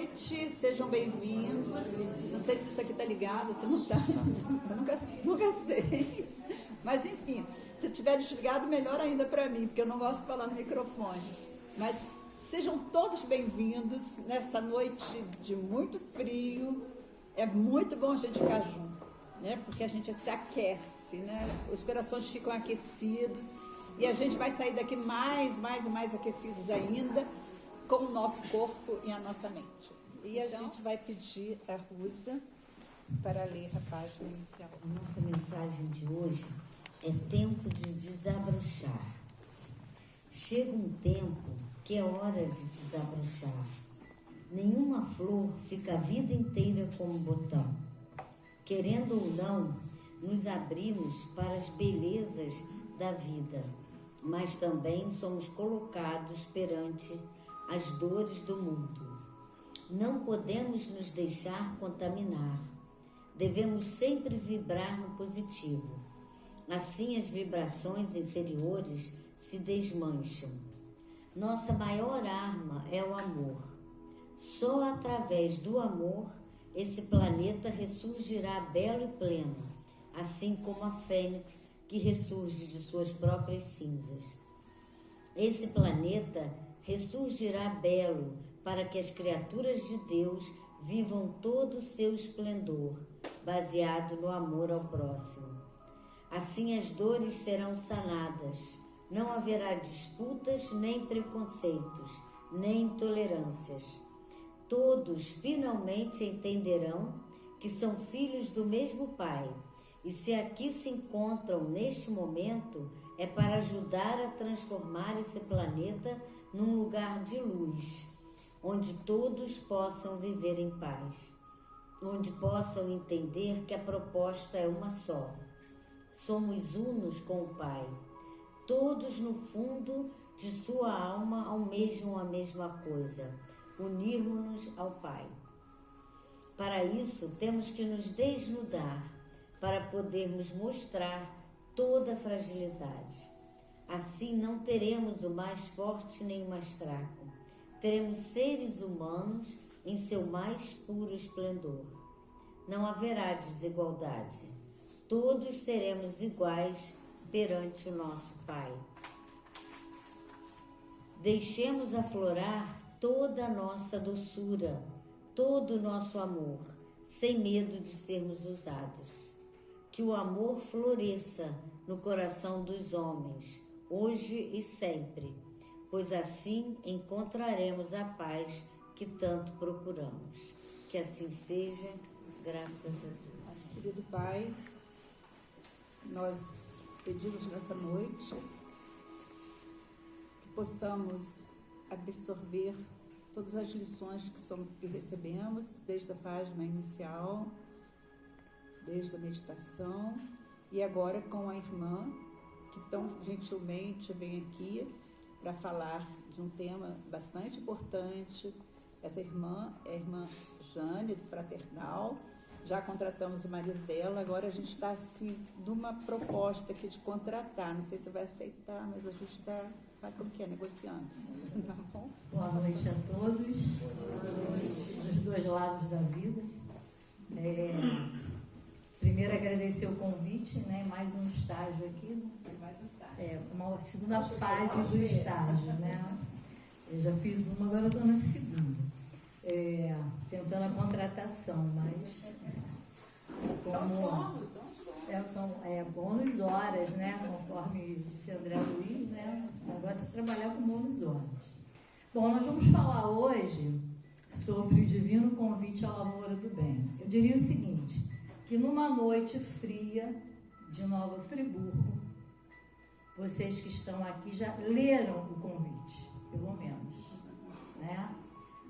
noite, sejam bem-vindos. Não sei se isso aqui está ligado, se não está, eu nunca sei. Mas enfim, se tiver desligado, melhor ainda para mim, porque eu não gosto de falar no microfone. Mas sejam todos bem-vindos nessa noite de muito frio. É muito bom a gente ficar junto, né? Porque a gente se aquece, né? Os corações ficam aquecidos e a gente vai sair daqui mais aquecidos ainda, com o nosso corpo e a nossa mente. E a gente vai pedir a Rusa para ler a página inicial. A nossa mensagem de hoje é tempo de desabrochar. Chega um tempo que é hora de desabrochar. Nenhuma flor fica a vida inteira como botão. Querendo ou não, nos abrimos para as belezas da vida, mas também somos colocados perante as dores do mundo. Não podemos nos deixar contaminar. Devemos sempre vibrar no positivo. Assim as vibrações inferiores se desmancham. Nossa maior arma é o amor. Só através do amor esse planeta ressurgirá belo e pleno, assim como a fênix que ressurge de suas próprias cinzas. Esse planeta ressurgirá belo para que as criaturas de Deus vivam todo o seu esplendor, baseado no amor ao próximo. Assim as dores serão sanadas, não haverá disputas, nem preconceitos, nem intolerâncias. Todos finalmente entenderão que são filhos do mesmo Pai, e se aqui se encontram neste momento, é para ajudar a transformar esse planeta num lugar de luz, onde todos possam viver em paz, onde possam entender que a proposta é uma só. Somos unos com o Pai. Todos no fundo de sua alma almejam a mesma coisa, unirmos-nos ao Pai. Para isso, temos que nos desnudar, para podermos mostrar toda a fragilidade. Assim não teremos o mais forte nem o mais fraco. Teremos seres humanos em seu mais puro esplendor. Não haverá desigualdade. Todos seremos iguais perante o nosso Pai. Deixemos aflorar toda a nossa doçura, todo o nosso amor, sem medo de sermos usados. Que o amor floresça no coração dos homens, hoje e sempre, pois assim encontraremos a paz que tanto procuramos. Que assim seja, graças a Deus. Querido Pai, nós pedimos nessa noite que possamos absorver todas as lições que recebemos desde a página inicial, desde a meditação, e agora com a irmã que tão gentilmente vem aqui para falar de um tema bastante importante. Essa irmã é a irmã Jane, do Fraternal. Já contratamos o marido dela, agora a gente está assim, numa proposta aqui de contratar. Não sei se vai aceitar, mas a gente está, sabe como que é, negociando. Tá bom? Boa noite a todos, dos dois lados da vida. Primeiro agradecer o convite, né? Mais um estágio aqui. Mais um estágio. Uma segunda fase do estágio, né? Eu já fiz uma, agora eu estou na segunda. Tentando a contratação, mas como são bônus horas, né? Conforme disse André Luiz, né? O negócio é trabalhar com bônus horas. Bom, nós vamos falar hoje sobre o divino convite à lavoura do bem. Eu diria o seguinte, que numa noite fria de Nova Friburgo, vocês que estão aqui já leram o convite, pelo menos, né?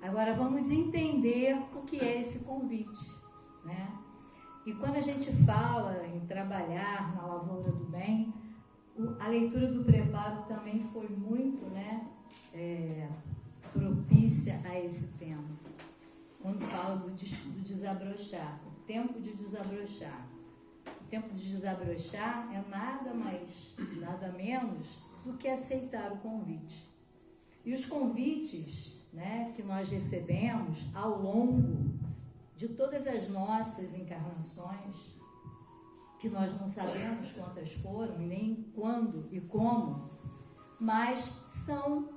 Agora vamos entender o que é esse convite, né? E quando a gente fala em trabalhar na lavoura do bem, a leitura do preparo também foi muito, né, propícia a esse tema. Quando fala do desabrochar, o tempo de desabrochar. O tempo de desabrochar é nada mais, nada menos do que aceitar o convite. E os convites, né, que nós recebemos ao longo de todas as nossas encarnações, que nós não sabemos quantas foram, e nem quando e como, mas são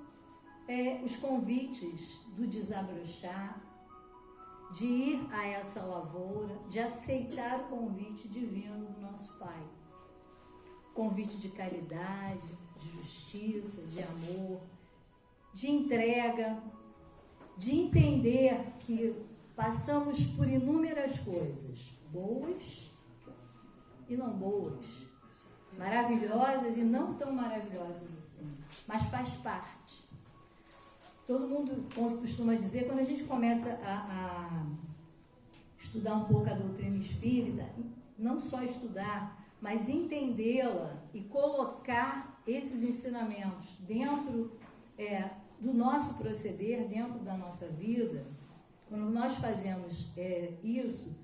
os convites do desabrochar, de ir a essa lavoura, de aceitar o convite divino do nosso Pai. Convite de caridade, de justiça, de amor, de entrega, de entender que passamos por inúmeras coisas, boas e não boas, maravilhosas e não tão maravilhosas assim, mas faz parte. Todo mundo costuma dizer, quando a gente começa a estudar um pouco a doutrina espírita, não só estudar, mas entendê-la e colocar esses ensinamentos dentro do nosso proceder, dentro da nossa vida, quando nós fazemos isso,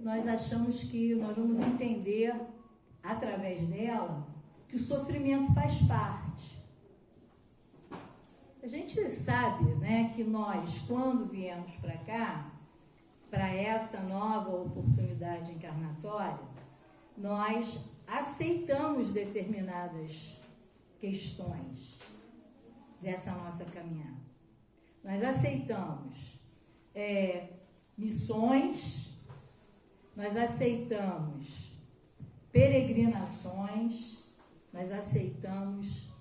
nós achamos que nós vamos entender, através dela, que o sofrimento faz parte. A gente sabe, né, que nós, quando viemos para cá, para essa nova oportunidade encarnatória, nós aceitamos determinadas questões dessa nossa caminhada. Nós aceitamos missões, nós aceitamos peregrinações, nós aceitamos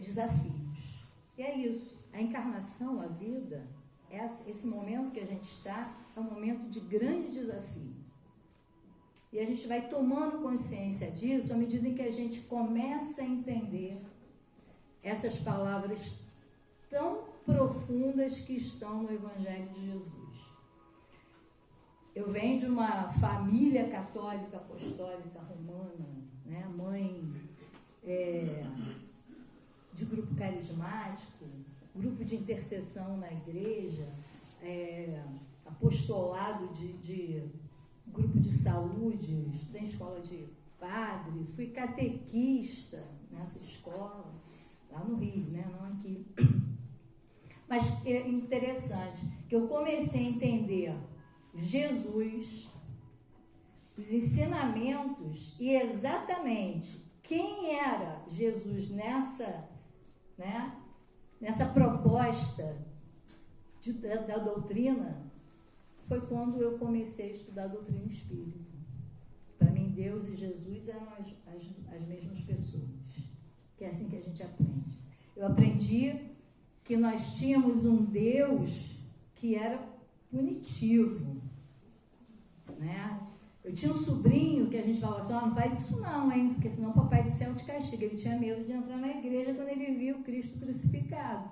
desafios. E é isso. A encarnação, a vida, esse momento que a gente está, é um momento de grande desafio. E a gente vai tomando consciência disso à medida em que a gente começa a entender essas palavras tão profundas que estão no Evangelho de Jesus. Eu venho de uma família católica, apostólica, romana, né? Mãe de grupo carismático, grupo de intercessão na igreja, apostolado de grupo de saúde, estudei em escola de padre, fui catequista nessa escola, lá no Rio, né? Não aqui. Mas é interessante que eu comecei a entender Jesus, os ensinamentos e exatamente quem era Jesus nessa proposta da doutrina, foi quando eu comecei a estudar a doutrina espírita. Para mim, Deus e Jesus eram as mesmas pessoas, que é assim que a gente aprende. Eu aprendi que nós tínhamos um Deus que era punitivo, né? Eu tinha um sobrinho que a gente falava assim, não faz isso não, hein? Porque senão o Papai do Céu te castiga. Ele tinha medo de entrar na igreja quando ele viu Cristo crucificado,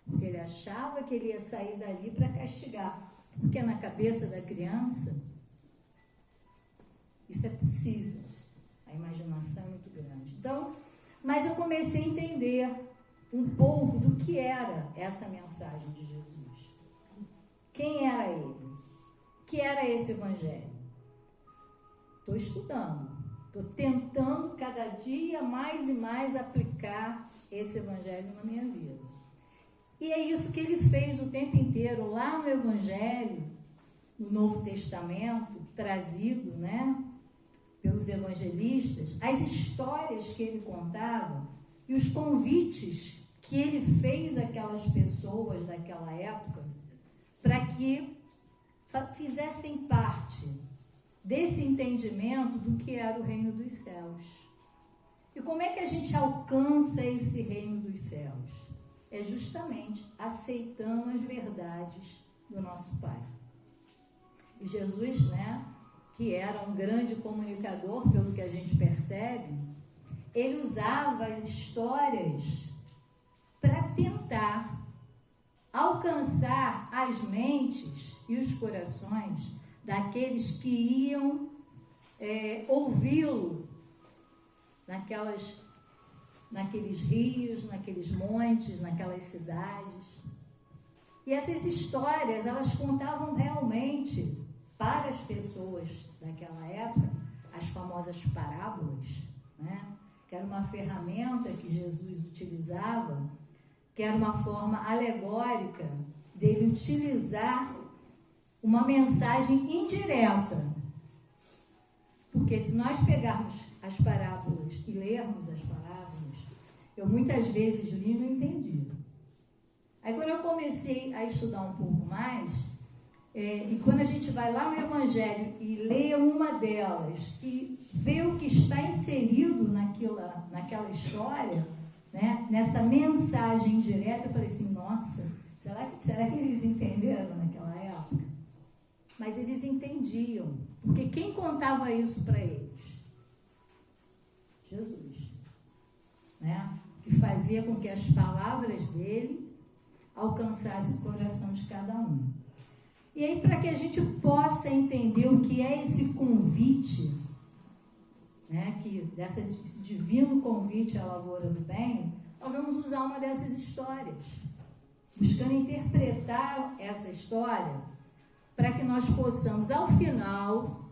porque ele achava que ele ia sair dali para castigar, porque na cabeça da criança isso é possível, a imaginação é muito grande. Então, mas eu comecei a entender um pouco do que era essa mensagem de Jesus, quem era ele, o que era esse Evangelho. Estou estudando, estou tentando cada dia mais e mais aplicar esse Evangelho na minha vida. E é isso que ele fez o tempo inteiro, lá no Evangelho, no Novo Testamento, trazido, né, pelos evangelistas, as histórias que ele contava e os convites que ele fez àquelas pessoas daquela época para que fizessem parte desse entendimento do que era o reino dos céus. E como é que a gente alcança esse reino dos céus? É justamente aceitando as verdades do nosso Pai. E Jesus, né, que era um grande comunicador, pelo que a gente percebe, ele usava as histórias para tentar alcançar as mentes e os corações daqueles que iam ouvi-lo naqueles rios, naqueles montes, naquelas cidades. E essas histórias, elas contavam realmente para as pessoas daquela época, as famosas parábolas, né? Que era uma ferramenta que Jesus utilizava que era uma forma alegórica dele utilizar uma mensagem indireta. Porque se nós pegarmos as parábolas e lermos as parábolas, eu muitas vezes li e não entendi. Aí quando eu comecei a estudar um pouco mais, e quando a gente vai lá no Evangelho e lê uma delas e vê o que está inserido naquela história, né, nessa mensagem direta, eu falei assim, nossa, será que eles entenderam naquela época? Mas eles entendiam, porque quem contava isso para eles? Jesus, né? Que fazia com que as palavras dele alcançassem o coração de cada um. E aí, para que a gente possa entender o que é esse convite, né, esse divino convite à lavoura do bem, nós vamos usar uma dessas histórias, buscando interpretar essa história para que nós possamos, ao final,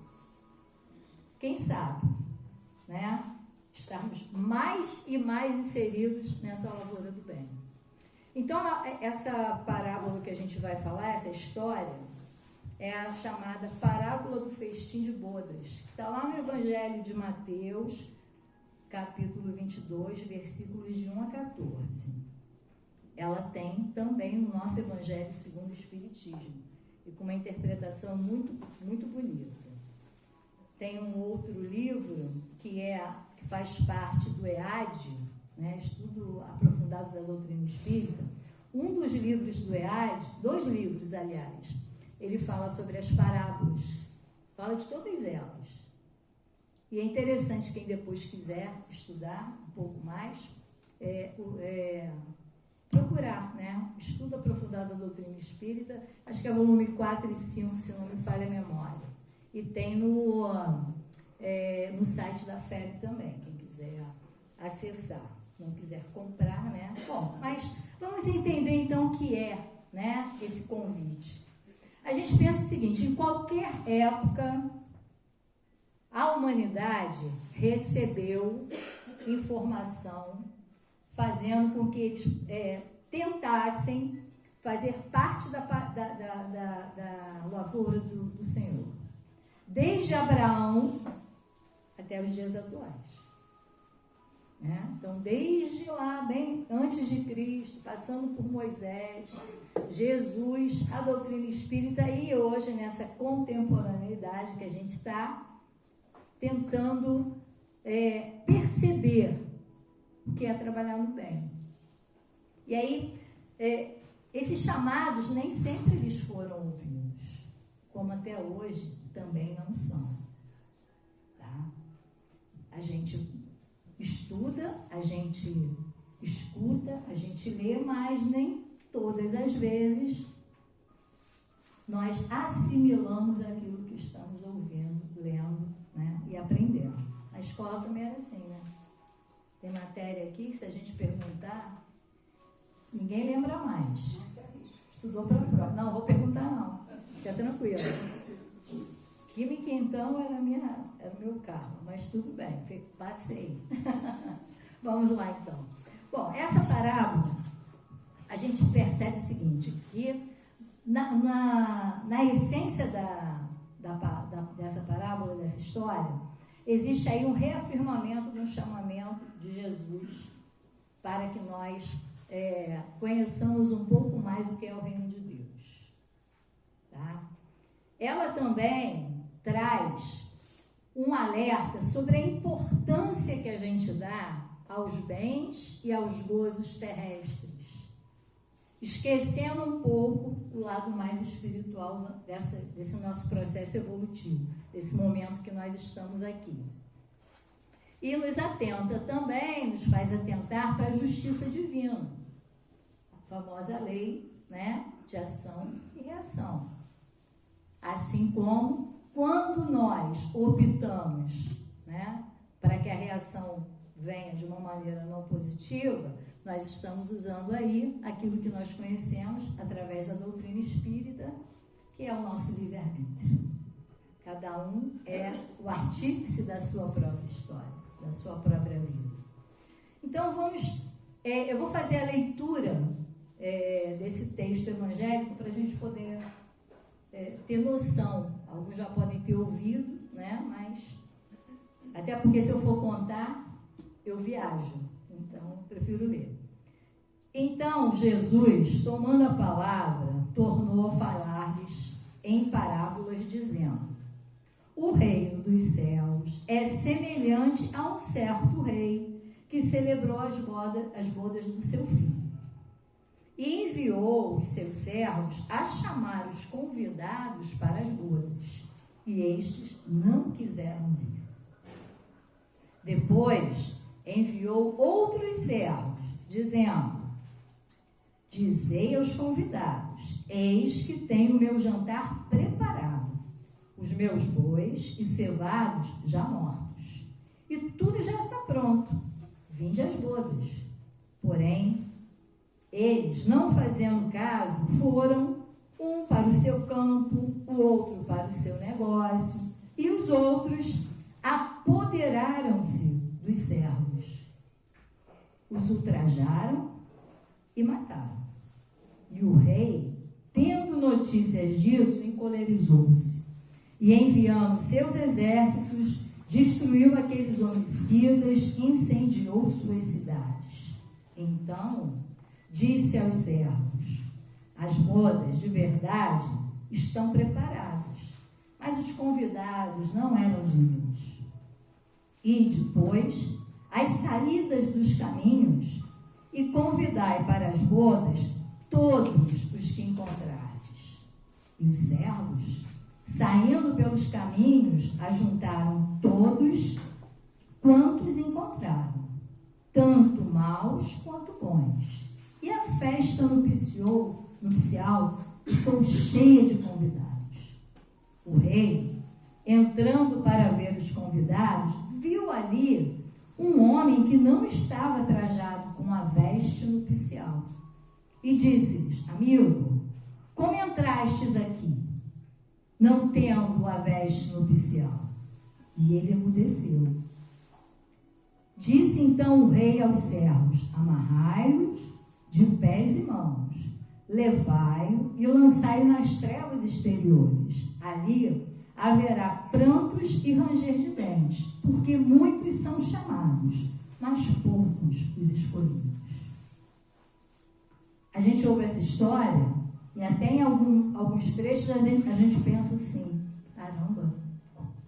quem sabe, né, estarmos mais e mais inseridos nessa lavoura do bem. Então, essa parábola que a gente vai falar, essa história, é a chamada parábola do festim de bodas, que está lá no Evangelho de Mateus, capítulo 22, versículos de 1 a 14. Ela tem também no nosso Evangelho segundo o Espiritismo, e com uma interpretação muito, muito bonita. Tem um outro livro que faz parte do EAD, né, Estudo Aprofundado da Doutrina Espírita. Um dos livros do EAD, 2 livros, aliás, ele fala sobre as parábolas, fala de todas elas. E é interessante, quem depois quiser estudar um pouco mais, procurar, né? Estudo Aprofundado da Doutrina Espírita, acho que é volume 4 e 5, se não me falha a memória. E tem no site da FEB também, quem quiser acessar, não quiser comprar, né? Bom, mas vamos entender então o que é, né, esse convite. A gente pensa o seguinte, em qualquer época, a humanidade recebeu informação fazendo com que eles tentassem fazer parte da lavoura do Senhor. Desde Abraão até os dias atuais. Né? Então, desde lá, bem antes de Cristo, passando por Moisés, Jesus, a doutrina espírita, e hoje, nessa contemporaneidade que a gente está tentando perceber o que é trabalhar no bem. E aí, esses chamados nem sempre eles foram ouvidos, como até hoje também não são. Tá? A gente estuda, a gente escuta, a gente lê, mas nem todas as vezes nós assimilamos aquilo que estamos ouvindo, lendo, né, e aprendendo. A escola também era assim, né? Tem matéria aqui que, se a gente perguntar, ninguém lembra mais. Estudou para a prova. Não, vou perguntar não. Fica tranquilo. Química, então, era o meu carro, mas tudo bem, passei. Vamos lá, então. Bom, essa parábola, a gente percebe o seguinte, que na essência dessa parábola, dessa história, existe aí um reafirmamento do chamamento de Jesus para que nós conheçamos um pouco mais o que é o reino de Deus. Tá? Ela também traz um alerta sobre a importância que a gente dá aos bens e aos gozos terrestres, esquecendo um pouco o lado mais espiritual desse nosso processo evolutivo, desse momento que nós estamos aqui. E nos atenta também, nos faz atentar para a justiça divina, a famosa lei, né, de ação e reação. Assim como quando nós optamos, né, para que a reação venha de uma maneira não positiva, nós estamos usando aí aquilo que nós conhecemos através da doutrina espírita, que é o nosso livre-arbítrio. Cada um é o artífice da sua própria história, da sua própria vida. Então, vamos Eu vou fazer a leitura desse texto evangélico para a gente poder ter noção. Alguns já podem ter ouvido, né? Mas até porque se eu for contar, eu viajo. Então, eu prefiro ler. Então, Jesus, tomando a palavra, tornou a falar-lhes em parábolas, dizendo: o reino dos céus é semelhante a um certo rei que celebrou as bodas do seu filho. E enviou os seus servos a chamar os convidados para as bodas, e estes não quiseram vir. Depois enviou outros servos, dizendo: dizei aos convidados: eis que tenho o meu jantar preparado, os meus bois e cevados já mortos, e tudo já está pronto, vinde às bodas. Porém, eles, não fazendo caso, foram, um para o seu campo, o outro para o seu negócio, e os outros apoderaram-se dos servos, os ultrajaram e mataram. E o rei, tendo notícias disso, encolerizou-se e, enviando seus exércitos, destruiu aqueles homicidas e incendiou suas cidades. Então disse aos servos: as bodas de verdade estão preparadas, mas os convidados não eram dignos. E depois, às saídas dos caminhos, e convidai para as bodas todos os que encontrardes. E os servos, saindo pelos caminhos, ajuntaram todos quantos encontraram, tanto maus quanto bons. E a festa nupcial ficou cheia de convidados. O rei, entrando para ver os convidados, viu ali um homem que não estava trajado com a veste nupcial. E disse-lhes: amigo, como entrastes aqui, não tendo a veste nupcial? E ele emudeceu. Disse então o rei aos servos: amarrai-os de pés e mãos, levai-o e lançai-o nas trevas exteriores. Ali haverá prantos e ranger de dentes, porque muitos são chamados, mas poucos os escolhidos. A gente ouve essa história e até em alguns trechos a gente pensa assim: caramba,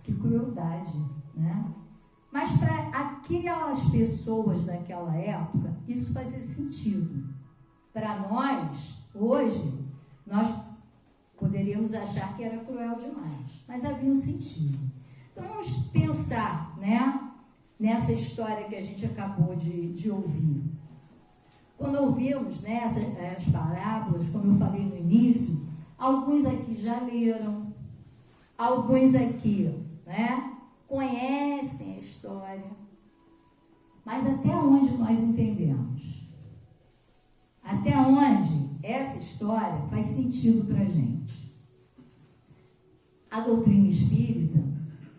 que crueldade, né? Mas para aquelas pessoas daquela época, isso fazia sentido. Para nós, hoje, nós poderíamos achar que era cruel demais, mas havia um sentido. Então vamos pensar, né, nessa história que a gente acabou de ouvir. Quando ouvimos, né, as parábolas, como eu falei no início, alguns aqui já leram, alguns aqui, né, conhecem a história, mas até onde nós entendemos? Até onde essa história faz sentido para a gente? A doutrina espírita,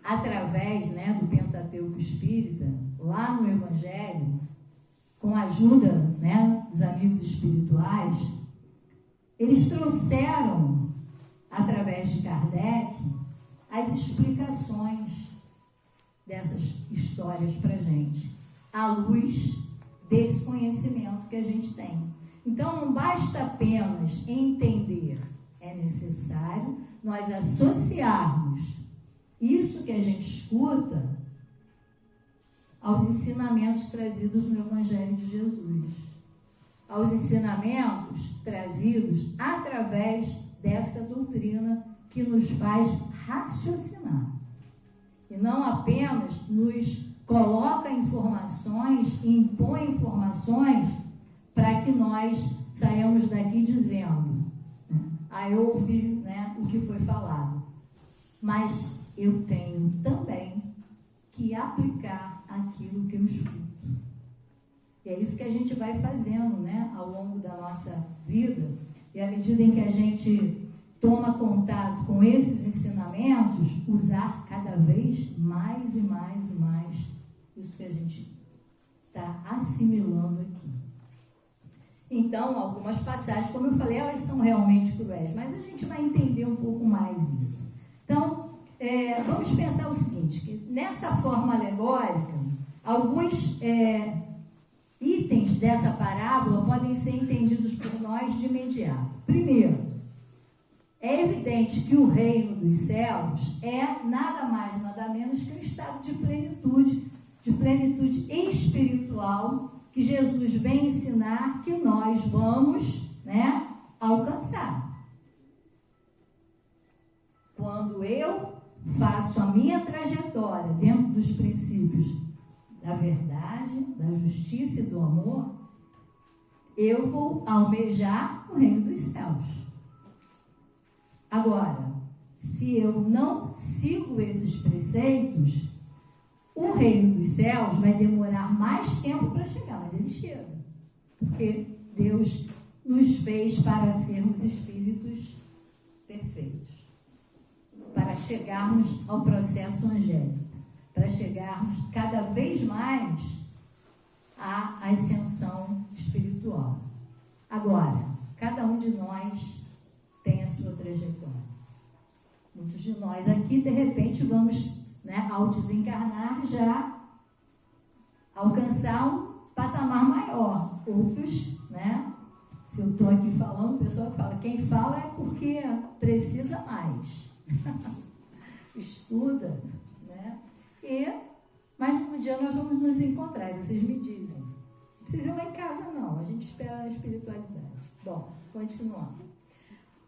através, né, do Pentateuco espírita, lá no Evangelho, com a ajuda, né, dos amigos espirituais, eles trouxeram, através de Kardec, as explicações dessas histórias para a gente, à luz desse conhecimento que a gente tem. Então, não basta apenas entender, é necessário nós associarmos isso que a gente escuta aos ensinamentos trazidos no Evangelho de Jesus, aos ensinamentos trazidos através dessa doutrina que nos faz raciocinar. E não apenas nos coloca informações e impõe informações para que nós saiamos daqui dizendo, né, eu ouvi, né, o que foi falado, mas eu tenho também que aplicar aquilo que eu escuto. E é isso que a gente vai fazendo, né, ao longo da nossa vida, e à medida em que a gente toma contato com esses ensinamentos, usar cada vez mais e mais e mais isso que a gente está assimilando aqui. Então, algumas passagens, como eu falei, elas são realmente cruéis, mas a gente vai entender um pouco mais isso. Então, vamos pensar o seguinte, que nessa forma alegórica, alguns itens dessa parábola podem ser entendidos por nós de imediato. Primeiro, é evidente que o reino dos céus é nada mais, nada menos que um estado de plenitude espiritual que Jesus vem ensinar que nós vamos, alcançar. Quando eu faço a minha trajetória dentro dos princípios da verdade, da justiça e do amor, eu vou almejar o reino dos céus. Agora, se eu não sigo esses preceitos, o reino dos céus vai demorar mais tempo para chegar, mas ele chega. Porque Deus nos fez para sermos espíritos perfeitos. Para chegarmos ao processo angélico. Para chegarmos cada vez mais à ascensão espiritual. Agora, cada um de nós tem a sua trajetória. Muitos de nós aqui, de repente, vamos, ao desencarnar, já alcançar um patamar maior. Outros, se eu estou aqui falando, o pessoal que fala, quem fala é porque precisa mais. Estuda, mas um dia nós vamos nos encontrar, e vocês me dizem. Não precisa ir lá em casa, não. A gente espera a espiritualidade. Bom, continuando.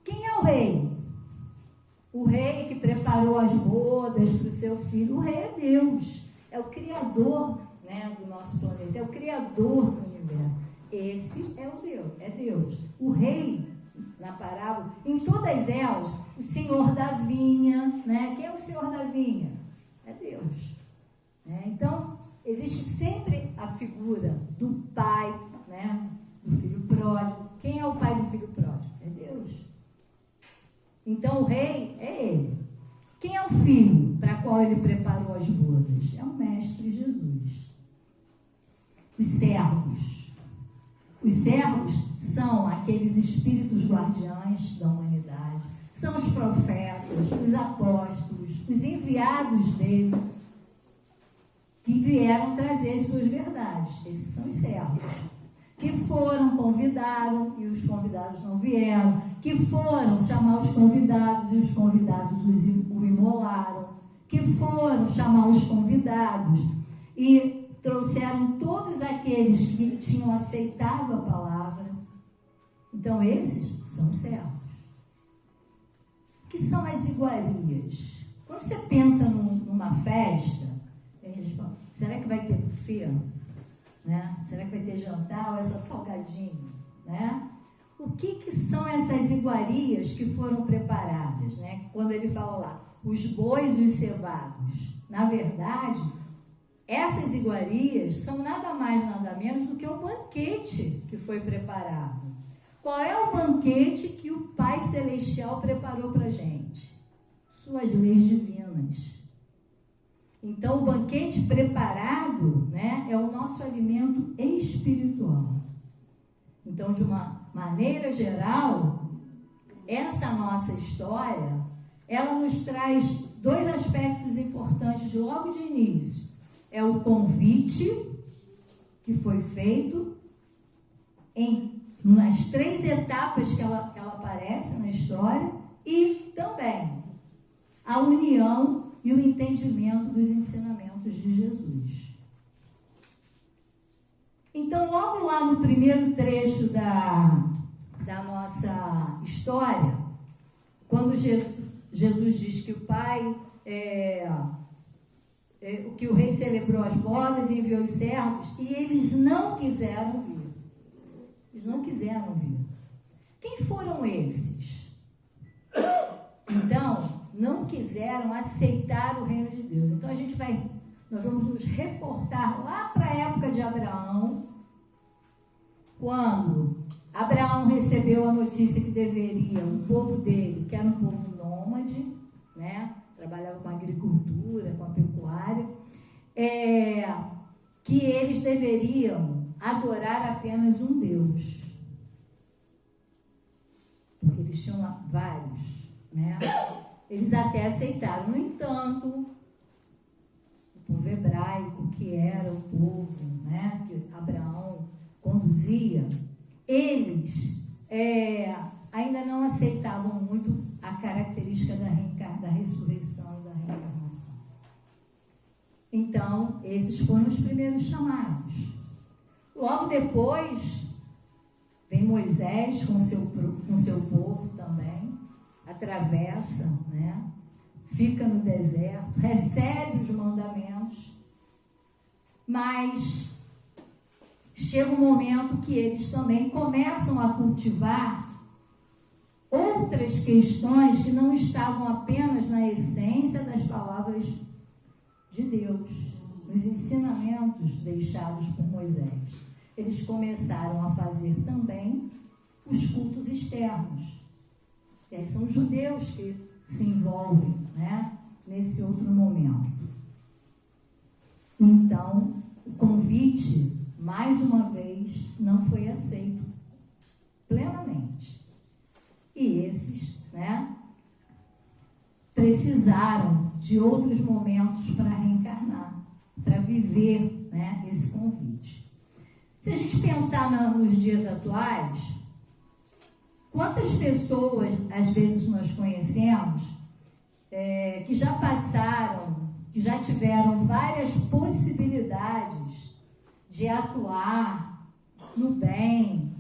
Quem é o rei? O rei que preparou as bodas para o seu filho. O rei é Deus. É o criador, do nosso planeta. É o criador do universo. Esse é o Deus. É Deus. O rei, na parábola, em todas elas, o senhor da vinha. Quem é o senhor da vinha? É Deus. Então, existe sempre a figura do pai, do filho pródigo. Quem é o pai do filho pródigo? É Deus. Então, o rei é ele. Quem é o filho para qual ele preparou as bodas? É o Mestre Jesus. Os servos. Os servos são aqueles espíritos guardiães da humanidade. São os profetas, os apóstolos, os enviados dele, que vieram trazer as suas verdades. Esses são os servos. Que foram, convidaram, e os convidados não vieram. Que foram chamar os convidados, e os convidados o imolaram. Que foram chamar os convidados, e trouxeram todos aqueles que tinham aceitado a palavra. Então, esses são os servos. O que são as iguarias? Quando você pensa numa festa, será que vai ter buffet? Será que vai ter jantar ou é só salgadinho? O que são essas iguarias que foram preparadas? Quando ele fala lá, os bois e os cevados. Na verdade, essas iguarias são nada mais, nada menos do que o banquete que foi preparado. Qual é o banquete que o Pai Celestial preparou para a gente? Suas leis divinas. Então, o banquete preparado, é o nosso alimento espiritual. Então, de uma maneira geral, essa nossa história, ela nos traz dois aspectos importantes logo de início. É o convite que foi feito nas 3 etapas que ela aparece na história, e também a união e o entendimento dos ensinamentos de Jesus. Então, logo lá no primeiro trecho da nossa história, quando Jesus diz que o Pai, que o rei celebrou as bodas e enviou os servos, e eles não quiseram vir. Eles não quiseram vir. Quem foram esses? Então, não quiseram aceitar o reino de Deus. Então, nós vamos nos reportar lá para a época de Abraão, quando Abraão recebeu a notícia que deveria, o povo dele, que era um povo nômade, trabalhava com a agricultura, com a pecuária, que eles deveriam adorar apenas um Deus. eles tinham vários, né? Eles até aceitaram. No entanto, o povo hebraico, que era o povo, né, que Abraão conduzia, eles ainda não aceitavam muito a característica da ressurreição e da reencarnação. Então, esses foram os primeiros chamados. Logo depois, vem Moisés com seu povo também, atravessa, né? Fica no deserto, recebe os mandamentos, mas chega um momento que eles também começam a cultivar outras questões que não estavam apenas na essência das palavras de Deus, nos ensinamentos deixados por Moisés. Eles começaram a fazer também os cultos externos. E aí são os judeus que se envolvem, né, nesse outro momento. Então, o convite, mais uma vez, não foi aceito plenamente. E esses, né, precisaram de outros momentos para reencarnar, para viver, né, esse convite. Se a gente pensar nos dias atuais, quantas pessoas, às vezes, nós conhecemos que já passaram, que já tiveram várias possibilidades de atuar no bem,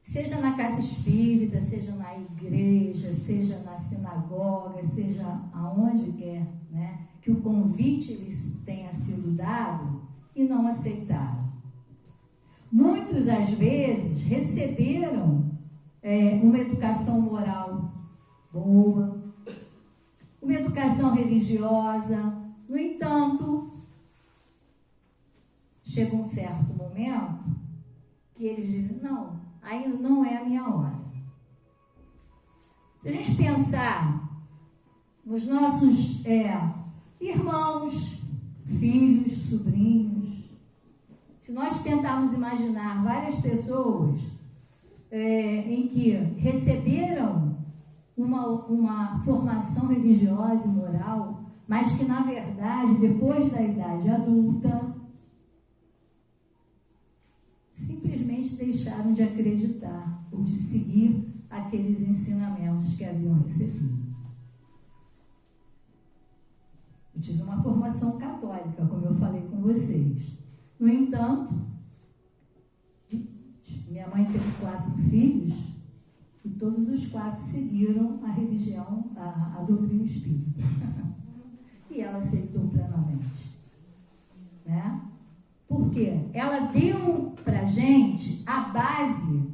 seja na casa espírita, seja na igreja, seja na sinagoga, seja aonde quer, né, que o convite lhes tenha sido dado e não aceitaram. Muitos, às vezes, receberam uma educação moral boa, uma educação religiosa. No entanto, chega um certo momento que eles dizem, não, ainda não é a minha hora. Se a gente pensar nos nossos irmãos, filhos, sobrinhos, se nós tentarmos imaginar várias pessoas em que receberam uma formação religiosa e moral, mas que, na verdade, depois da idade adulta, simplesmente deixaram de acreditar ou de seguir aqueles ensinamentos que haviam recebido. Eu tive uma formação católica, como eu falei com vocês. No entanto, minha mãe teve 4 filhos e todos os 4 seguiram a religião, a doutrina espírita. E ela aceitou plenamente. Né? Porque ela deu para a gente a base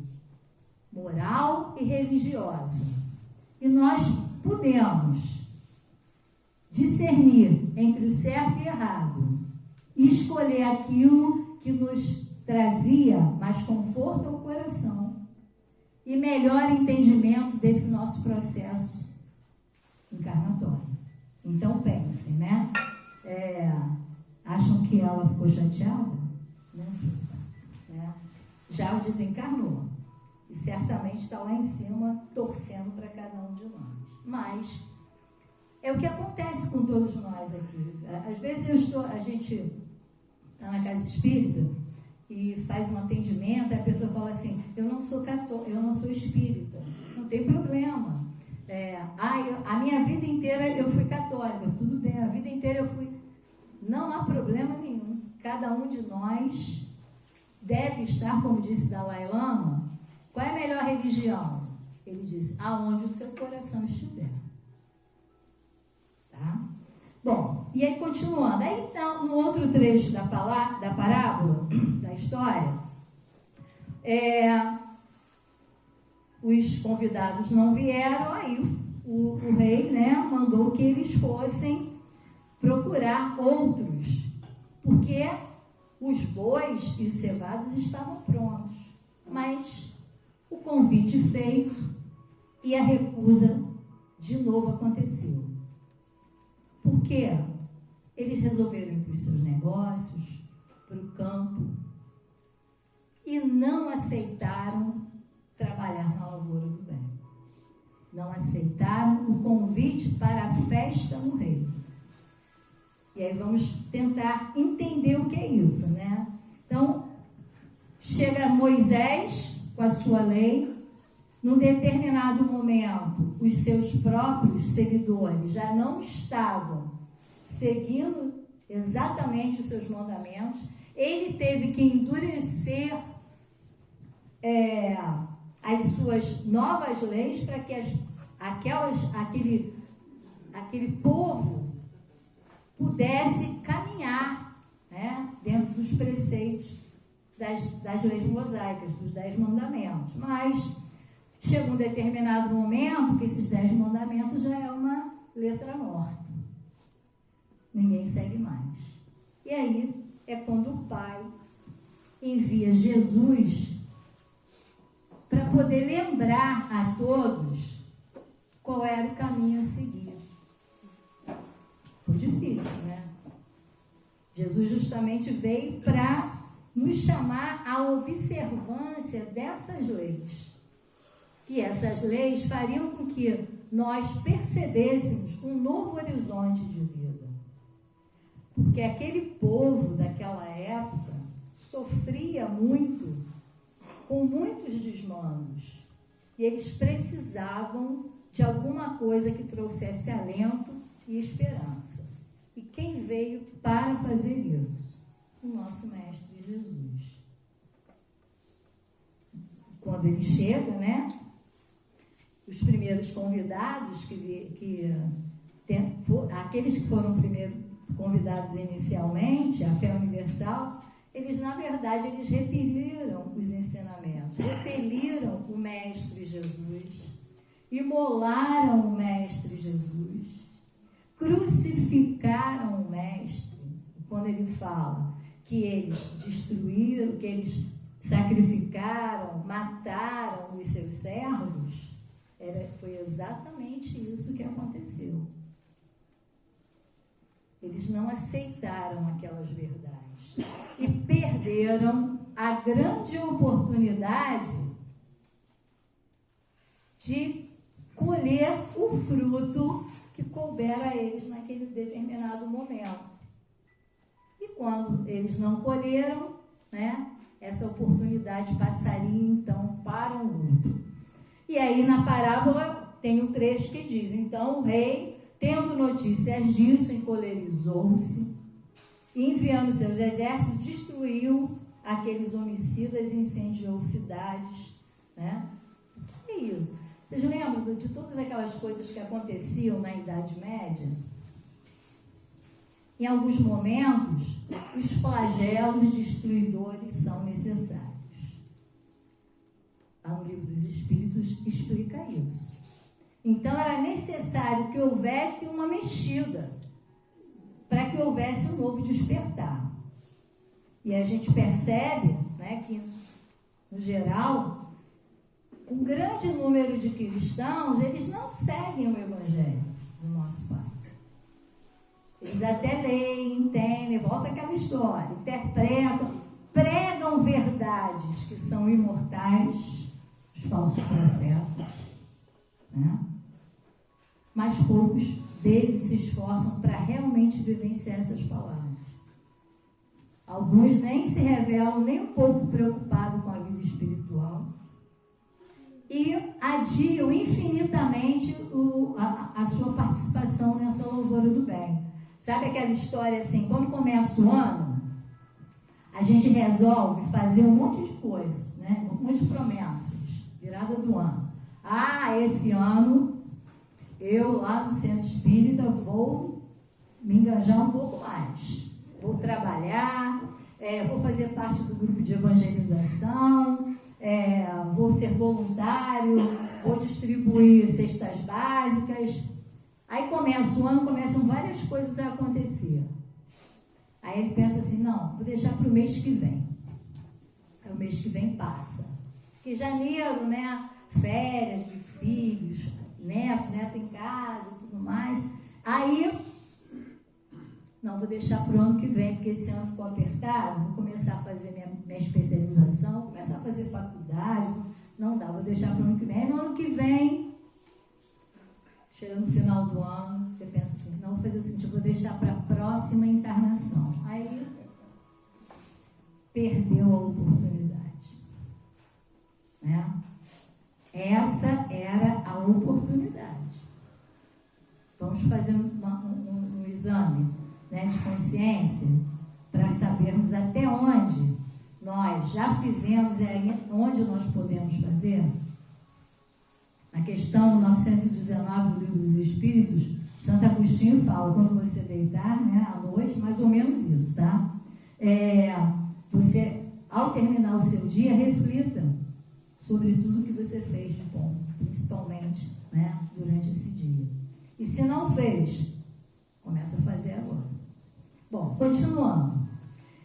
moral e religiosa. E nós podemos discernir entre o certo e errado e escolher aquilo que nos trazia mais conforto ao coração e melhor entendimento desse nosso processo encarnatório. Então pensem, né? Acham que ela ficou chateada? Né? Já o desencarnou. E certamente está lá em cima, torcendo para cada um de nós. Mas é o que acontece com todos nós aqui. Às vezes a gente está na casa espírita e faz um atendimento, e a pessoa fala assim, eu não sou espírita. Não tem problema. A minha vida inteira eu fui católica. Tudo bem, a vida inteira eu fui... Não há problema nenhum. Cada um de nós deve estar, como disse Dalai Lama, qual é a melhor religião? Ele disse, aonde o seu coração estiver. Tá? Bom, e aí continuando. Aí então, no outro trecho da parábola, da história, os convidados não vieram, aí o rei, né, mandou que eles fossem procurar outros, porque os bois e os cevados estavam prontos, mas o convite feito e a recusa de novo aconteceu. Por quê? Eles resolveram ir para os seus negócios, para o campo, e não aceitaram trabalhar na lavoura do bem. não aceitaram o convite para a festa no rei. E aí vamos tentar entender o que é isso, né? Então, chega Moisés com a sua lei. Num determinado momento, os seus próprios seguidores já não estavam seguindo exatamente os seus mandamentos. Ele teve que endurecer as suas novas leis para que aquele povo pudesse caminhar, né, dentro dos preceitos das leis mosaicas, dos 10 mandamentos. Mas chega um determinado momento que esses 10 mandamentos já é uma letra morta. Ninguém segue mais. E aí é quando o Pai envia Jesus para poder lembrar a todos qual era o caminho a seguir. Foi difícil, né? Jesus justamente veio para nos chamar à observância dessas leis. Que essas leis fariam com que nós percebêssemos um novo horizonte de vida. Porque aquele povo daquela época sofria muito, com muitos desmandos. E eles precisavam de alguma coisa que trouxesse alento e esperança. E quem veio para fazer isso? O nosso Mestre Jesus. Quando ele chega, né? Os primeiros convidados, aqueles que foram primeiro convidados inicialmente, a fé universal, eles, na verdade, eles repeliram os ensinamentos, repeliram o Mestre Jesus, imolaram o Mestre Jesus, crucificaram o Mestre. Quando ele fala que eles destruíram, que eles sacrificaram, mataram os seus servos, foi exatamente isso que aconteceu. Eles não aceitaram aquelas verdades e perderam a grande oportunidade de colher o fruto que coubera a eles naquele determinado momento. E quando eles não colheram, né, essa oportunidade passaria então para o outro. E aí na parábola tem um trecho que diz: então o rei, tendo notícias disso, encolerizou-se e, enviando seus exércitos, destruiu aqueles homicidas e incendiou cidades, né? O que é isso? Vocês lembram de todas aquelas coisas que aconteciam na Idade Média? Em alguns momentos, os flagelos destruidores são necessários. Lá no Livro dos Espíritos explica isso. Então, era necessário que houvesse uma mexida para que houvesse um novo despertar. E a gente percebe, né, que, no geral, um grande número de cristãos, eles não seguem o Evangelho do nosso Pai. Eles até leem, entendem, volta àquela história, interpretam, pregam verdades que são imortais, os falsos profetas, né? Mas poucos deles se esforçam para realmente vivenciar essas palavras. Alguns nem se revelam nem um pouco preocupados com a vida espiritual e adiam infinitamente a sua participação nessa louvora do bem. Sabe aquela história assim, quando começa o ano, a gente resolve fazer um monte de coisas, né? Um monte de promessas, virada do ano. Esse ano eu lá no centro espírita vou me engajar um pouco mais. Vou trabalhar, vou fazer parte do grupo de evangelização, vou ser voluntário, vou distribuir cestas básicas. Aí começa o ano, começam várias coisas a acontecer. Aí ele pensa assim, não, vou deixar para o mês que vem. Aí o mês que vem passa. Porque janeiro, né, férias de filhos, netos em casa e tudo mais. Aí, não, vou deixar para o ano que vem, porque esse ano ficou apertado, vou começar a fazer minha especialização, começar a fazer faculdade. Não dá, vou deixar para o ano que vem. Aí no ano que vem, chega no final do ano, você pensa assim, não, vou fazer o seguinte, eu vou deixar para a próxima encarnação. Aí, perdeu a oportunidade. Né? Essa era a oportunidade. Vamos fazer um exame, né, de consciência para sabermos até onde nós já fizemos e onde nós podemos fazer. Na questão 919 do Livro dos Espíritos, Santo Agostinho fala, quando você deitar, né, à noite, mais ou menos isso, tá? Você, ao terminar o seu dia, reflita sobre tudo que você fez de bom, principalmente, né, durante esse dia. E se não fez, começa a fazer agora. Bom, continuando.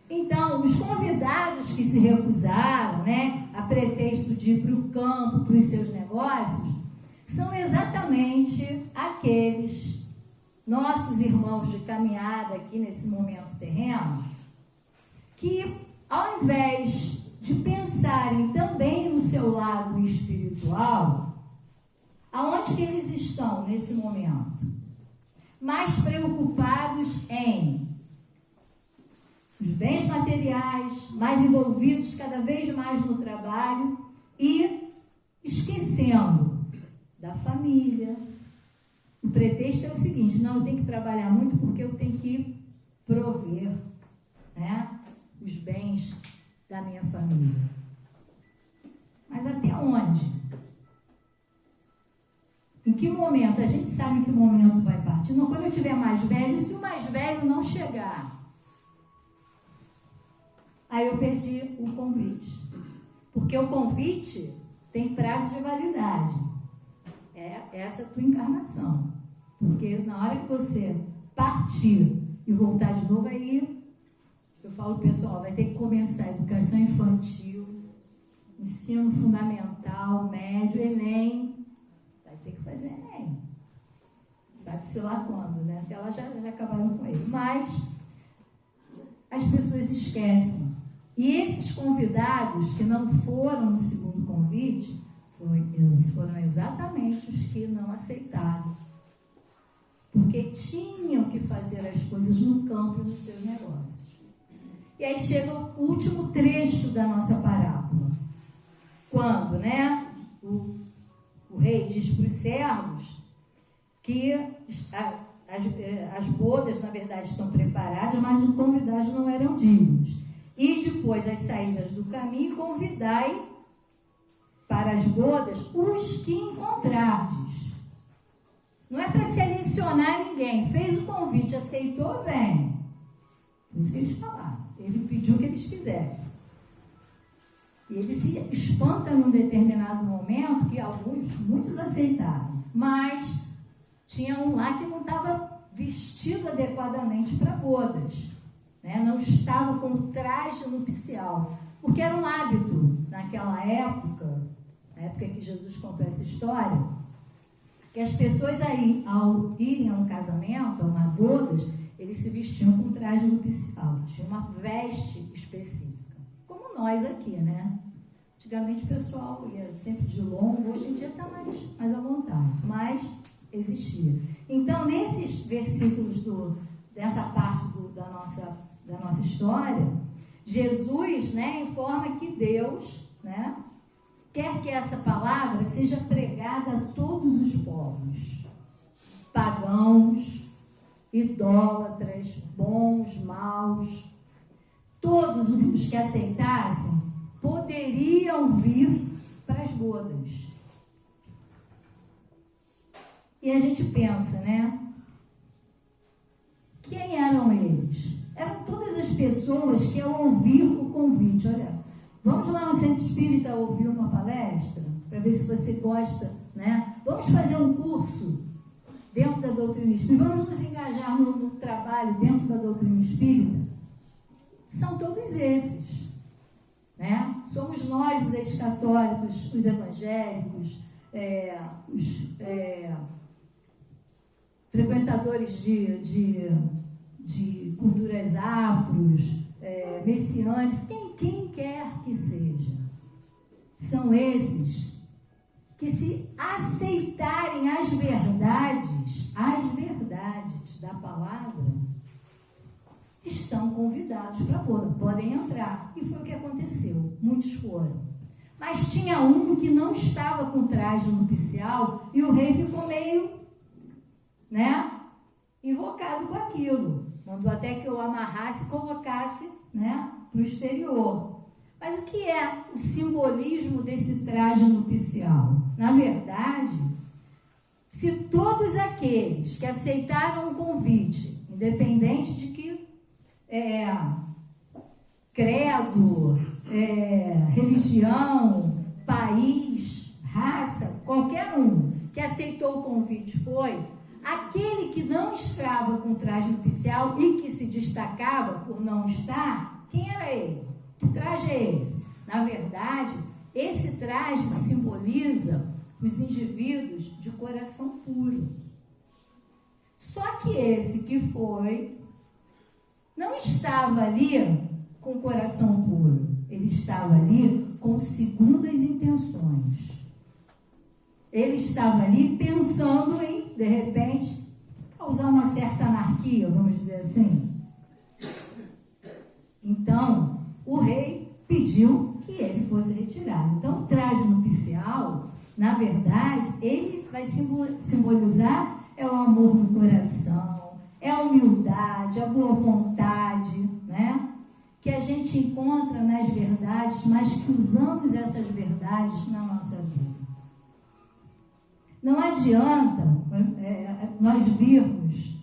Então, os convidados que se recusaram, né, a pretexto de ir para o campo, para os seus negócios, são exatamente aqueles nossos irmãos de caminhada aqui nesse momento terreno, que ao invés de pensarem também no seu lado espiritual, aonde que eles estão nesse momento? Mais preocupados em os bens materiais, mais envolvidos cada vez mais no trabalho e esquecendo da família. O pretexto é o seguinte, não, eu tenho que trabalhar muito porque eu tenho que prover, né, os bens da minha família. Mas até onde? Em que momento? A gente sabe em que momento vai partir. Não, quando eu tiver mais velho, se o mais velho não chegar, aí eu perdi o convite. Porque o convite tem prazo de validade. É essa a tua encarnação. Porque na hora que você partir e voltar de novo, aí eu falo, pessoal, vai ter que começar a educação infantil, ensino fundamental, médio, Enem. Vai ter que fazer Enem. Sabe-se lá quando, né? Porque elas já acabaram com ele. Mas as pessoas esquecem. E esses convidados que não foram no segundo convite, foram exatamente os que não aceitaram. Porque tinham que fazer as coisas no campo e nos seus negócios. E aí chega o último trecho da nossa parábola. Quando, né, o rei diz para os servos que as bodas, na verdade, estão preparadas, mas os convidados não eram dignos. E depois, as saídas do caminho, convidai para as bodas os que encontrardes. Não é para selecionar ninguém. Fez o convite, aceitou, vem. Por isso que eles falaram. Ele pediu que eles fizessem. E ele se espanta num determinado momento que muitos aceitaram. Mas tinha um lá que não estava vestido adequadamente para bodas. Né? Não estava com o traje nupcial. Porque era um hábito naquela época, na época que Jesus contou essa história, que as pessoas aí, ao irem a um casamento, a uma bodas, eles se vestiam com traje nupcial. Tinha uma veste específica. Como nós aqui, né? Antigamente o pessoal ia sempre de longo, hoje em dia está mais à vontade, mas existia. Então, nesses versículos dessa parte da nossa história, Jesus, né, informa que Deus, né, quer que essa palavra seja pregada a todos os povos, pagãos, idólatras, bons, maus, todos os que aceitassem poderiam vir para as bodas. E a gente pensa, né? Quem eram eles? Eram todas as pessoas que, ao ouvir o convite, olha, vamos lá no Centro Espírita ouvir uma palestra, para ver se você gosta, né? Vamos fazer um curso dentro da doutrina espírita, vamos nos engajar no trabalho dentro da doutrina espírita. São todos esses, né? Somos nós, os ex-católicos, os evangélicos, os frequentadores de culturas afros, messiânicos, quem quer que seja. São esses que se aceitarem as verdades da palavra, estão convidados para a boda, podem entrar. E foi o que aconteceu, muitos foram. Mas tinha um que não estava com traje nupcial e o rei ficou meio, invocado com aquilo. Mandou até que eu amarrasse e colocasse, para o exterior. Mas o que é o simbolismo desse traje nupcial? Na verdade, se todos aqueles que aceitaram o convite, independente de que credo, religião, país, raça, qualquer um que aceitou o convite foi, aquele que não estava com traje nupcial e que se destacava por não estar, quem era ele? Que traje é esse? Na verdade, esse traje simboliza os indivíduos de coração puro. Só que esse que foi, não estava ali com o coração puro. Ele estava ali com segundas intenções. Ele estava ali pensando em, de repente, causar uma certa anarquia, vamos dizer assim. Então, o rei pediu que ele fosse retirado. Então, o traje nupcial, na verdade, ele vai simbolizar o amor no coração, a humildade, a boa vontade, que a gente encontra nas verdades, mas que usamos essas verdades na nossa vida. Não adianta nós virmos,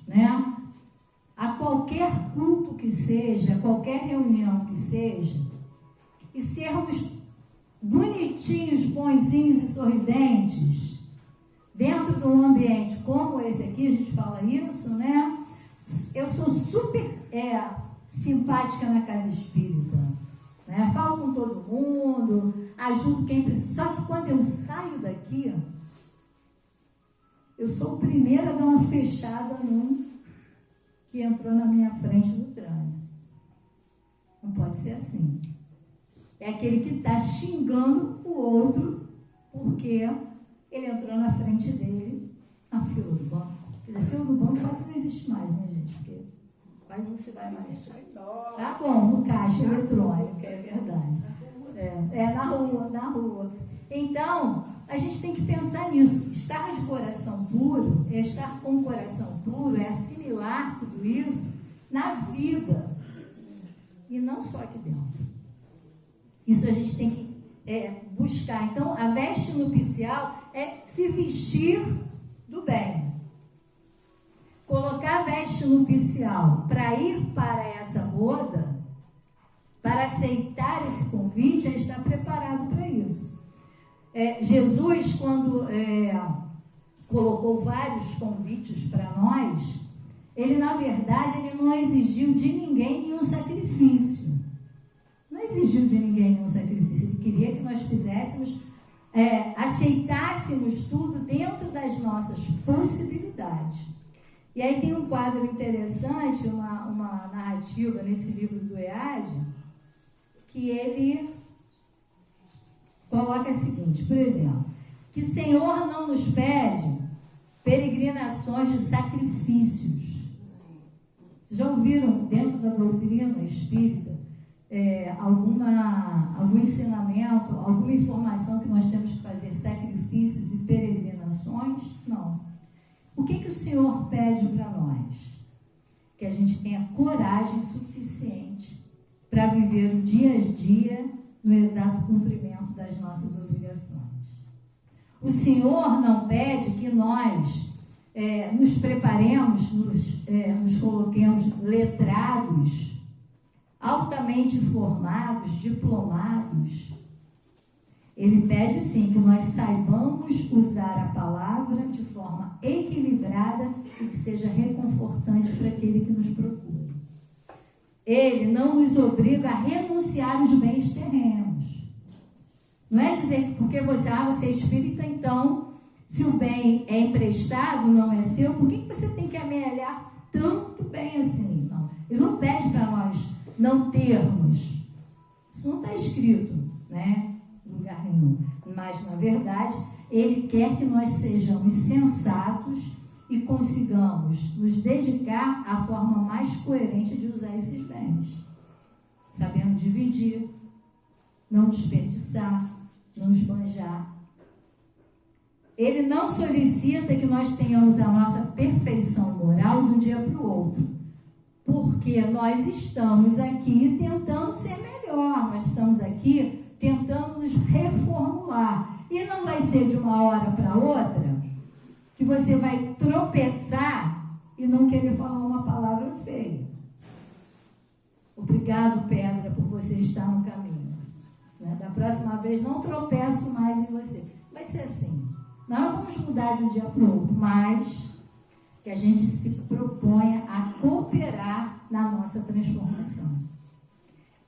a qualquer culto que seja, a qualquer reunião que seja, e sermos bonitinhos, bonzinhos e sorridentes, dentro de um ambiente como esse aqui, a gente fala isso, Eu sou super simpática na casa espírita, Falo com todo mundo, ajudo quem precisa. Só que quando eu saio daqui, eu sou a primeira a dar uma fechada num que entrou na minha frente no trânsito. Não pode ser assim. É aquele que está xingando o outro porque ele entrou na frente dele na fila do banco. A fila do banco quase não existe mais, gente? Porque quase não se vai mais. Tá bom, no caixa eletrônico, é verdade. Na rua. Então, a gente tem que pensar nisso. Estar de coração puro, estar com o coração puro, é assimilar tudo isso na vida. E não só aqui dentro. Isso a gente tem que buscar. Então, a veste nupcial é se vestir do bem. Colocar a veste nupcial para ir para essa boda, para aceitar esse convite, é estar preparado para isso. Jesus, quando colocou vários convites para nós, ele, na verdade, ele não exigiu de ninguém nenhum sacrifício. Não exigiu de ninguém nenhum sacrifício. Ele queria que nós fizéssemos, aceitássemos tudo dentro das nossas possibilidades. E aí tem um quadro interessante, uma narrativa nesse livro do EAD, que ele coloca o seguinte, por exemplo, que o Senhor não nos pede peregrinações de sacrifícios. Vocês já ouviram dentro da doutrina espírita algum ensinamento, alguma informação que nós temos que fazer sacrifícios e peregrinações? Não. O que o Senhor pede para nós? Que a gente tenha coragem suficiente para viver o dia a dia no exato cumprimento das nossas obrigações. O Senhor não pede que nós nos preparemos, nos coloquemos letrados, altamente formados, diplomados. Ele pede sim que nós saibamos usar a palavra de forma equilibrada e que seja reconfortante para aquele que nos procura. Ele não nos obriga a renunciar os bens terrenos. Não é dizer que porque você é espírita, então, se o bem é emprestado, não é seu, por que você tem que amealhar tanto bem assim? Não. Ele não pede para nós não termos. Isso não está escrito, em lugar nenhum. Mas, na verdade, Ele quer que nós sejamos sensatos e consigamos nos dedicar à forma mais coerente de usar esses bens, sabendo dividir, não desperdiçar, não esbanjar. Ele não solicita que nós tenhamos a nossa perfeição moral de um dia para o outro, porque nós estamos aqui tentando ser melhor, nós estamos aqui tentando nos reformular. E não vai ser de uma hora para outra que você vai tropeçar e não querer falar uma palavra feia. Obrigado, pedra, por você estar no caminho. Né? Da próxima vez, não tropeço mais em você. Vai ser assim. Nós não vamos mudar de um dia para o outro, mas que a gente se proponha a cooperar na nossa transformação.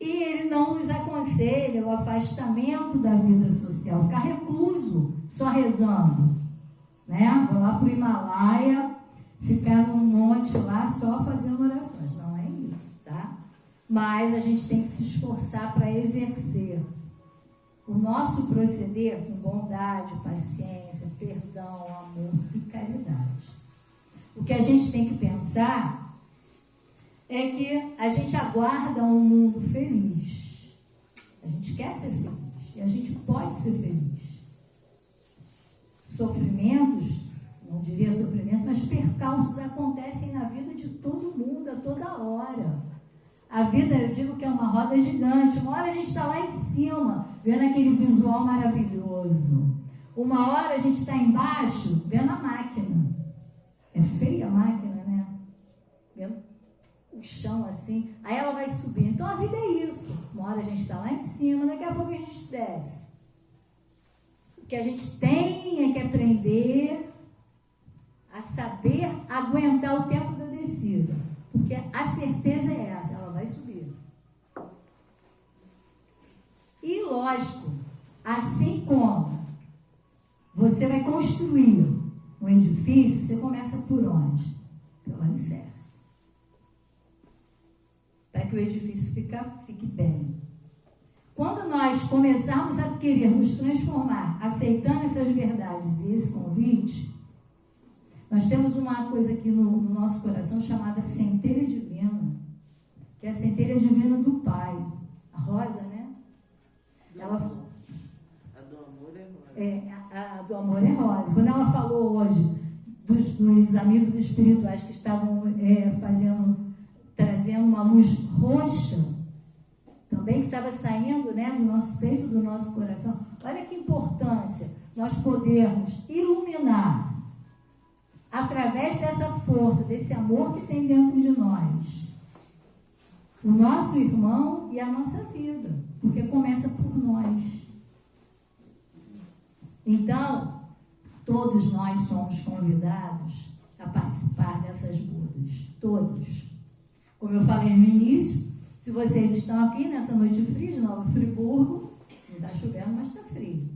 E ele não nos aconselha o afastamento da vida social, ficar recluso, só rezando, né? Vou lá para o Himalaia, ficar num monte lá só fazendo orações. Não é isso, tá? Mas a gente tem que se esforçar para exercer o nosso proceder com bondade, paciência, perdão, amor e caridade. O que a gente tem que pensar é que a gente aguarda um mundo feliz. A gente quer ser feliz e a gente pode ser feliz. Sofrimentos, não diria sofrimento, mas percalços acontecem na vida de todo mundo, a toda hora. A vida, eu digo que é uma roda gigante. Uma hora a gente está lá em cima, vendo aquele visual maravilhoso. Uma hora a gente está embaixo, vendo a máquina. É feia a máquina, né? Vendo o chão assim. Aí ela vai subir. Então a vida é isso. Uma hora a gente está lá em cima, daqui a pouco a gente desce. O que a gente tem é que aprender a saber aguentar o tempo da descida. Porque a certeza é essa, ela vai subir. E lógico, assim como você vai construir um edifício, você começa por onde? Pelo alicerce. Para que o edifício fique bem. Quando nós começarmos a querer nos transformar, aceitando essas verdades e esse convite, nós temos uma coisa aqui no nosso coração chamada centelha divina, que é a centelha divina do Pai. A Rosa, né? A do amor é rosa. A do amor é rosa. Quando ela falou hoje dos amigos espirituais que estavam trazendo uma luz roxa, também que estava saindo, né, do nosso peito, do nosso coração. Olha que importância nós podermos iluminar através dessa força, desse amor que tem dentro de nós, o nosso irmão e a nossa vida, porque começa por nós. Então, todos nós somos convidados a participar dessas bodas, todos. Como eu falei no início, se vocês estão aqui nessa noite fria de Nova Friburgo, não está chovendo, mas está frio.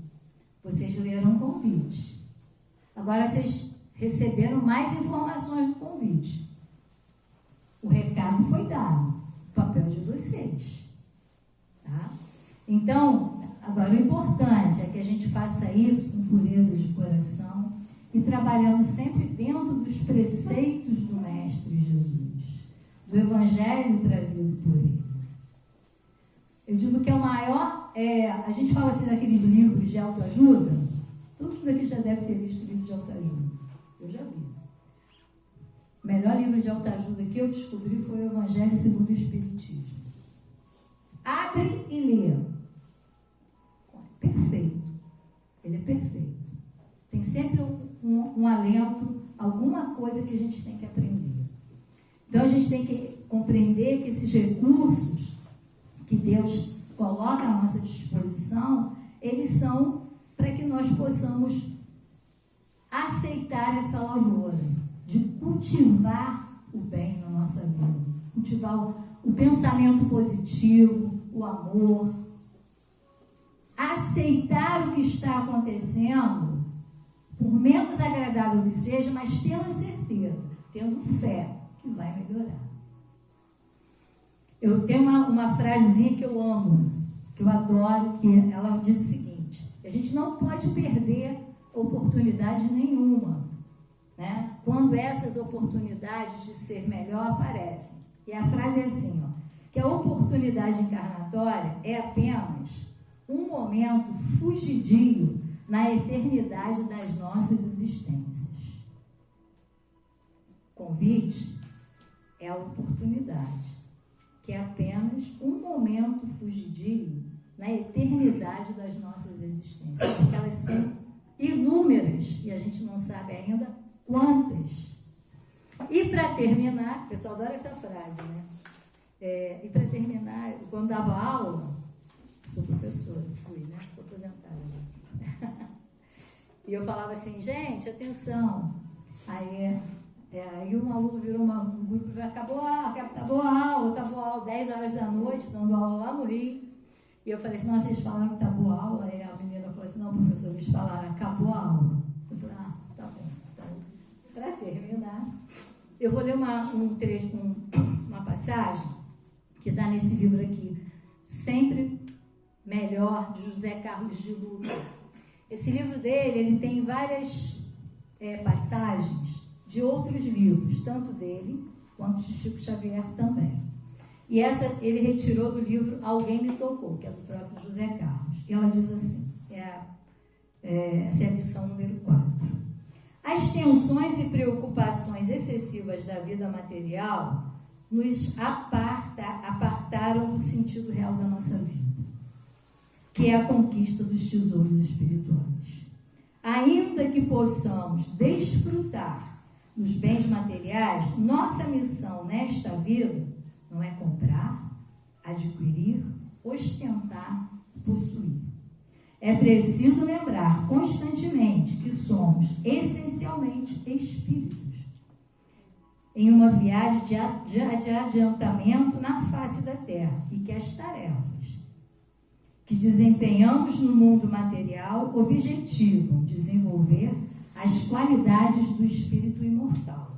Vocês leram o convite. Agora vocês receberam mais informações do convite. O recado foi dado. O papel de vocês. Tá? Então, agora o importante é que a gente faça isso com pureza de coração e trabalhando sempre dentro dos preceitos do Mestre Jesus, do Evangelho trazido por ele. Eu digo que é o maior, a gente fala assim daqueles livros de autoajuda, todo mundo aqui já deve ter visto livro de autoajuda, eu já vi. O melhor livro de autoajuda que eu descobri foi o Evangelho segundo o Espiritismo. Abre e lê. Perfeito. Ele é perfeito. Tem sempre um alento, alguma coisa que a gente tem que aprender. Então a gente tem que compreender que esses recursos que Deus coloca à nossa disposição, eles são para que nós possamos aceitar essa lavoura de cultivar o bem na nossa vida, cultivar o pensamento positivo, o amor, aceitar o que está acontecendo, por menos agradável que seja, mas tendo certeza, tendo fé que vai melhorar. Eu tenho uma frasezinha que eu amo, que eu adoro, que ela diz o seguinte: a gente não pode perder oportunidade nenhuma, né? Quando essas oportunidades de ser melhor aparecem. E a frase é assim, ó, que a oportunidade encarnatória é apenas um momento fugidio na eternidade das nossas existências. Convite é a oportunidade, que é apenas um momento fugidio na eternidade das nossas existências, porque elas são inúmeras e a gente não sabe ainda quantas. E para terminar, o pessoal adora essa frase, né? E para terminar, quando dava aula, sou professora, fui, né? Sou aposentada já. E eu falava assim, gente, atenção. Aí um aluno virou um grupo, acabou a aula, 10 horas da noite, dando aula lá no Rio. E eu falei assim, não, vocês falaram que acabou a aula? Aí a menina falou assim, não, professor, eles falaram, acabou a aula. Eu falei, tá bom. Então, para terminar, eu vou ler uma passagem que está nesse livro aqui, Sempre Melhor, de José Carlos de Luca. Esse livro dele, ele tem várias passagens de outros livros, tanto dele quanto de Chico Xavier também. E essa ele retirou do livro Alguém Me Tocou, que é do próprio José Carlos. E ela diz assim, essa é a lição número 4. As tensões e preocupações excessivas da vida material nos apartaram do sentido real da nossa vida, que é a conquista dos tesouros espirituais. Ainda que possamos desfrutar dos bens materiais, nossa missão nesta vida não é comprar, adquirir, ostentar, possuir. É preciso lembrar constantemente que somos essencialmente espíritos, em uma viagem de adiantamento na face da Terra, e que as tarefas que desempenhamos no mundo material objetivam desenvolver as qualidades do espírito imortal,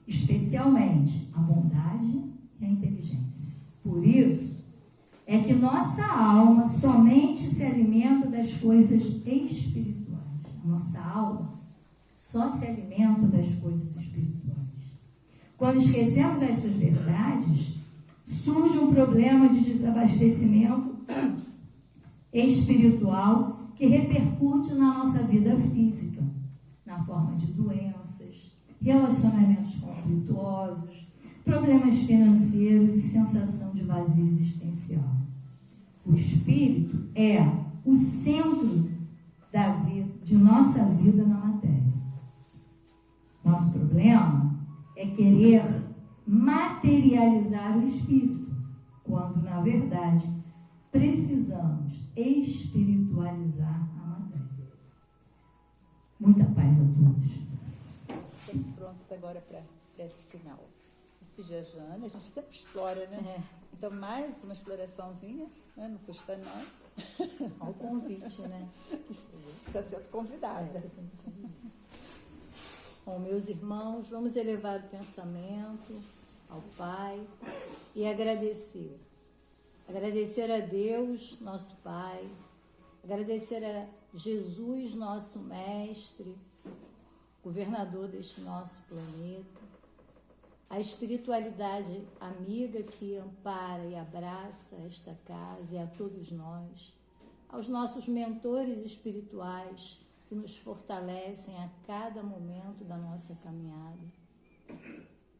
especialmente a bondade e a inteligência. Por isso, é que nossa alma somente se alimenta das coisas espirituais. A nossa alma só se alimenta das coisas espirituais. Quando esquecemos estas verdades, surge um problema de desabastecimento espiritual que repercute na nossa vida física, na forma de doenças, relacionamentos conflituosos, problemas financeiros e sensação de vazio existencial. O espírito é o centro da vida, de nossa vida na matéria. Nosso problema é querer materializar o espírito, quando, na verdade, precisamos espiritualizar a matéria. Muita paz a todos. Estamos prontos agora para esse final. Despedir a Jane, a gente sempre explora, né? Então, mais uma exploraçãozinha, né? Não custa nada. Ao convite, né? Está sendo convidada. Bom, meus irmãos, vamos elevar o pensamento ao Pai e agradecer. Agradecer a Deus, nosso Pai, agradecer a Jesus, nosso Mestre, governador deste nosso planeta, a espiritualidade amiga que ampara e abraça esta casa e a todos nós, aos nossos mentores espirituais que nos fortalecem a cada momento da nossa caminhada.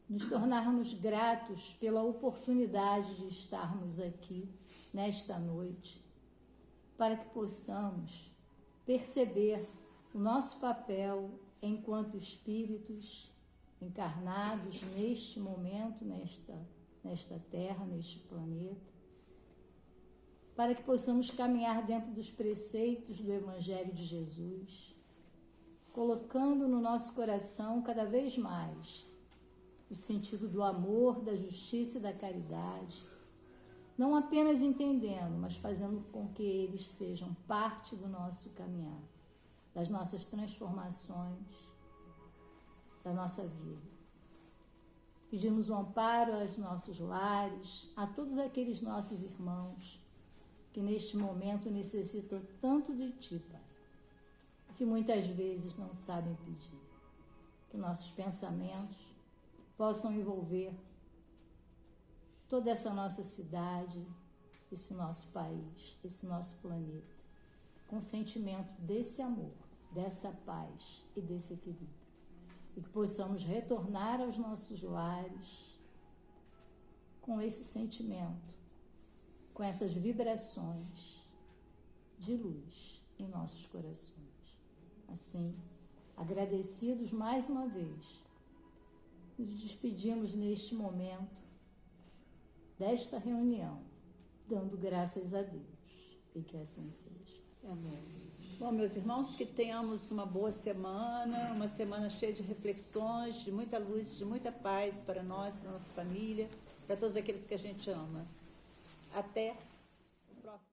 Nos tornarmos gratos pela oportunidade de estarmos aqui nesta noite, para que possamos perceber o nosso papel enquanto espíritos encarnados neste momento, nesta terra, neste planeta, para que possamos caminhar dentro dos preceitos do Evangelho de Jesus, colocando no nosso coração cada vez mais o sentido do amor, da justiça e da caridade, não apenas entendendo, mas fazendo com que eles sejam parte do nosso caminhar, das nossas transformações, da nossa vida. Pedimos o amparo aos nossos lares, a todos aqueles nossos irmãos que neste momento necessitam tanto de Ti, Pai. que muitas vezes não sabem pedir. Que nossos pensamentos possam envolver toda essa nossa cidade, esse nosso país, esse nosso planeta, com o sentimento desse amor, dessa paz e desse equilíbrio. E que possamos retornar aos nossos lares com esse sentimento, com essas vibrações de luz em nossos corações. Assim, agradecidos mais uma vez, nos despedimos neste momento desta reunião, dando graças a Deus, e que assim seja. Amém. Bom, meus irmãos, que tenhamos uma boa semana, uma semana cheia de reflexões, de muita luz, de muita paz para nós, para a nossa família, para todos aqueles que a gente ama. Até